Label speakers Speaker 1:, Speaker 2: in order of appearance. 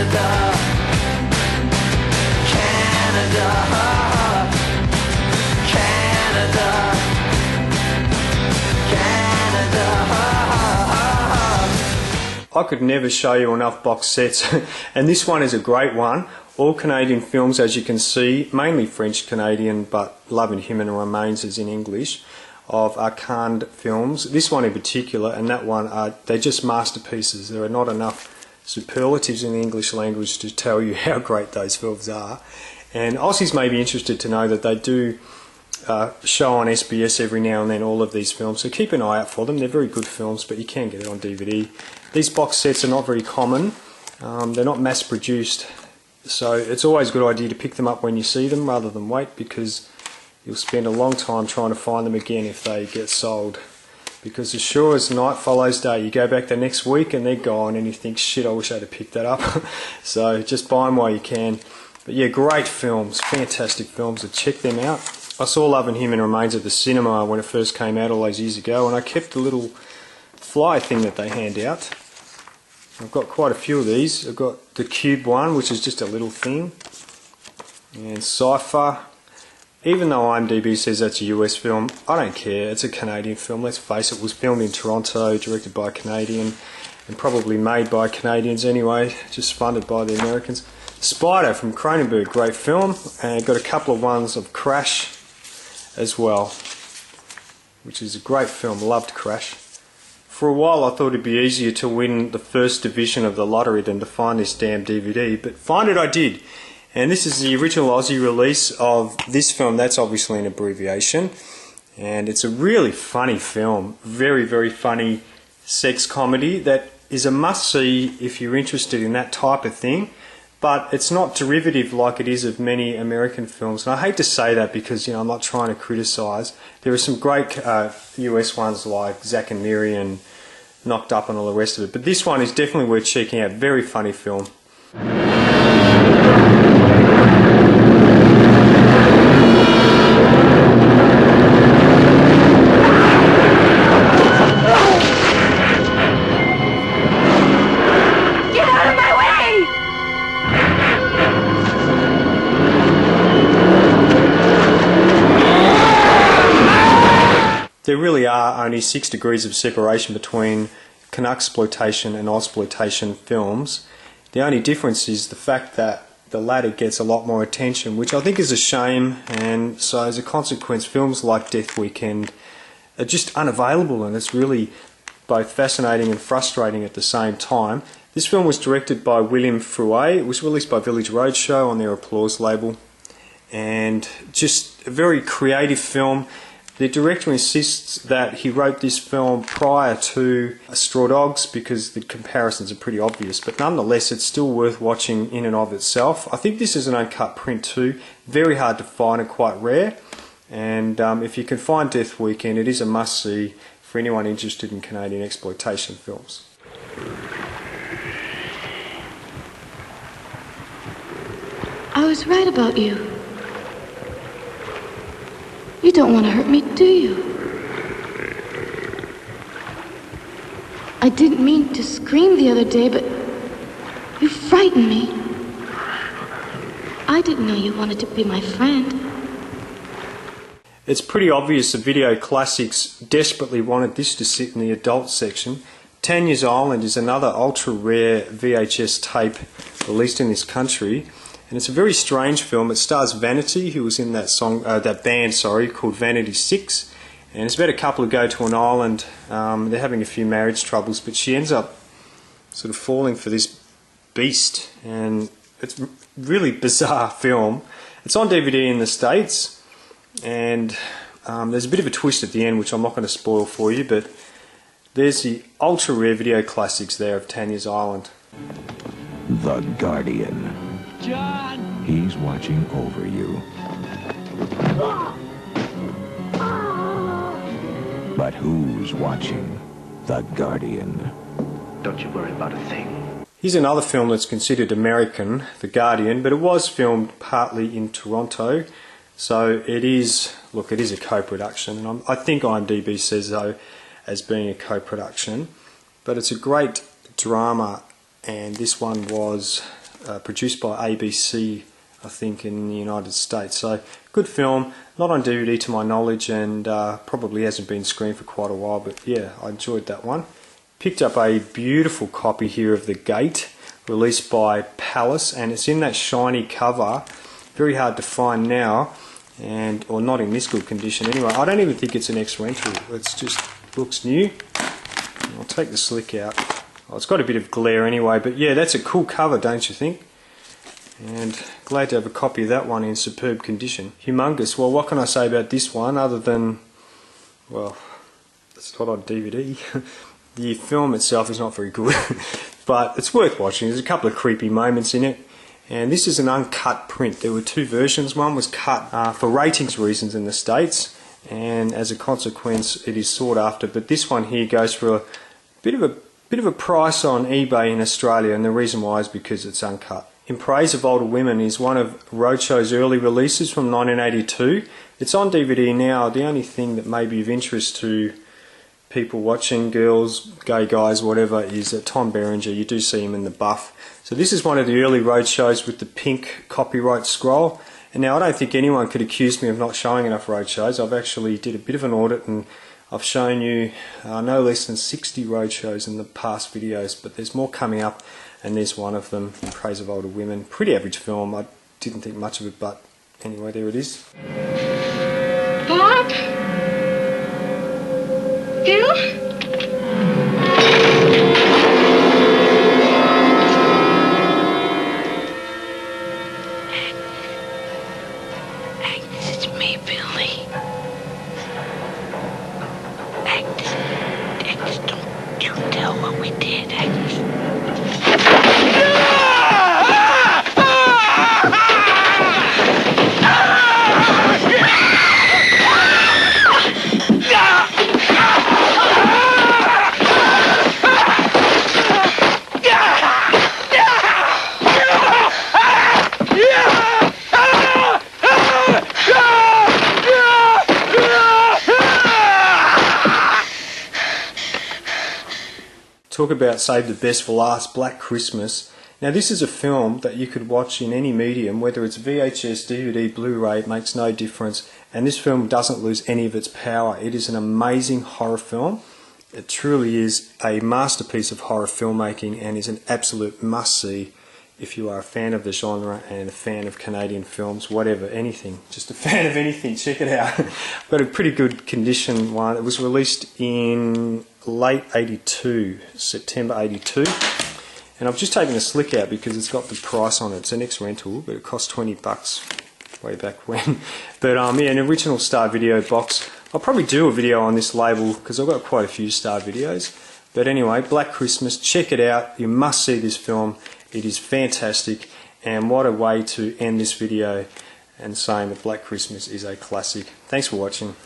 Speaker 1: Canada, Canada, Canada,
Speaker 2: I could never show you enough box sets, and this one is a great one. All Canadian films, as you can see, mainly French-Canadian, but Love and Human Remains is in English, of Arcand films. This one in particular and that one, they're just masterpieces. There are not enough superlatives in the English language to tell you how great those films are. And Aussies may be interested to know that they do show on SBS every now and then all of these films, so keep an eye out for them. They're very good films, but you can get it on DVD. These box sets are not very common. They're not mass produced, so it's always a good idea to pick them up when you see them rather than wait, because you'll spend a long time trying to find them again if they get sold. Because as sure as night follows day, you go back the next week and they're gone and you think, shit, I wish I'd have picked that up. So just buy them while you can. But yeah, great films, fantastic films, so check them out. I saw Love and Human Remains at the cinema when it first came out all those years ago, and I kept the little fly thing that they hand out. I've got quite a few of these. I've got the cube one, which is just a little thing, and Cypher. Even though IMDb says that's a US film, I don't care. It's a Canadian film, let's face it. It was filmed in Toronto, directed by a Canadian, and probably made by Canadians anyway, just funded by the Americans. Spider from Cronenberg, great film, and got a couple of ones of Crash as well, which is a great film. Loved Crash. For a while I thought it'd be easier to win the first division of the lottery than to find this damn DVD, but find it I did. And this is the original Aussie release of this film. That's obviously an abbreviation, and it's a really funny film. Very, very funny sex comedy that is a must-see if you're interested in that type of thing. But it's not derivative like it is of many American films. And I hate to say that because, you know, I'm not trying to criticise. There are some great US ones like Zack and Miri and Knocked Up and all the rest of it. But this one is definitely worth checking out. Very funny film. There really are only 6 degrees of separation between Canucksploitation and Ozploitation films. The only difference is the fact that the latter gets a lot more attention, which I think is a shame, and so as a consequence films like Death Weekend are just unavailable, and it's really both fascinating and frustrating at the same time. This film was directed by William Fruet. It was released by Village Roadshow on their Applause label, and just a very creative film. The director insists that he wrote this film prior to Straw Dogs because the comparisons are pretty obvious, but nonetheless it's still worth watching in and of itself. I think this is an uncut print too, very hard to find and quite rare, and if you can find Death Weekend, it is a must-see for anyone interested in Canadian exploitation films.
Speaker 3: I was right about you. You don't want to hurt me, do you? I didn't mean to scream the other day, but you frightened me. I didn't know you wanted to be my friend.
Speaker 2: It's pretty obvious the Video Classics desperately wanted this to sit in the adult section. Tanya Island is another ultra-rare VHS tape released in this country. And it's a very strange film. It stars Vanity, who was in that band called Vanity 6. And it's about a couple who go to an island. They're having a few marriage troubles, but she ends up sort of falling for this beast. And it's a really bizarre film. It's on DVD in the States, and there's a bit of a twist at the end, which I'm not going to spoil for you, but there's the ultra-rare Video Classics there of Tanya's Island.
Speaker 4: The Guardian.
Speaker 1: John!
Speaker 4: He's watching over you. But who's watching? The Guardian.
Speaker 5: Don't you worry about a thing.
Speaker 2: Here's another film that's considered American, The Guardian, but it was filmed partly in Toronto, so it is a co-production, and I think IMDb says so as being a co-production, but it's a great drama, and this one was produced by ABC, I think, in the United States. So good film, not on DVD to my knowledge, and probably hasn't been screened for quite a while, but yeah, I enjoyed that one. Picked up a beautiful copy here of The Gate, released by Palace, and it's in that shiny cover, very hard to find now, and or not in this good condition anyway. I don't even think it's an ex-rental, it's just looks new. I'll take the slick out. Oh, it's got a bit of glare anyway, but yeah, that's a cool cover, don't you think? And glad to have a copy of that one in superb condition. Humongous. Well, what can I say about this one other than, well, it's not on DVD. The film itself is not very good, but it's worth watching. There's a couple of creepy moments in it, and this is an uncut print. There were two versions. One was cut for ratings reasons in the States, and as a consequence it is sought after, but this one here goes for a bit of a price on eBay in Australia, and the reason why is because it's uncut. In Praise of Older Women is one of Roadshow's early releases from 1982. It's on DVD now. The only thing that may be of interest to people watching, girls, gay guys, whatever, is Tom Berenger. You do see him in the buff. So this is one of the early Roadshows with the pink copyright scroll. And now I don't think anyone could accuse me of not showing enough Roadshows. I've actually did a bit of an audit, and I've shown you no less than 60 Roadshows in the past videos, but there's more coming up, and there's one of them, In Praise of Older Women. Pretty average film. I didn't think much of it, but anyway, there it is.
Speaker 3: Bob? Bill?
Speaker 6: It's me, Billy. Agnes, don't you tell what we did, Agnes.
Speaker 2: Talk about save the best for last, Black Christmas. Now this is a film that you could watch in any medium, whether it's VHS, DVD, Blu-ray, it makes no difference, and this film doesn't lose any of its power. It is an amazing horror film. It truly is a masterpiece of horror filmmaking and is an absolute must-see if you are a fan of the genre and a fan of Canadian films, whatever, anything, just a fan of anything, check it out. Got a pretty good condition one. It was released in late 82, September 82, and I've just taken the slick out because it's got the price on it. It's an ex-rental, but it cost $20 way back when. But yeah, an original Star Video box. I'll probably do a video on this label because I've got quite a few Star videos. But anyway, Black Christmas, check it out. You must see this film. It is fantastic, and what a way to end this video and saying that Black Christmas is a classic. Thanks for watching.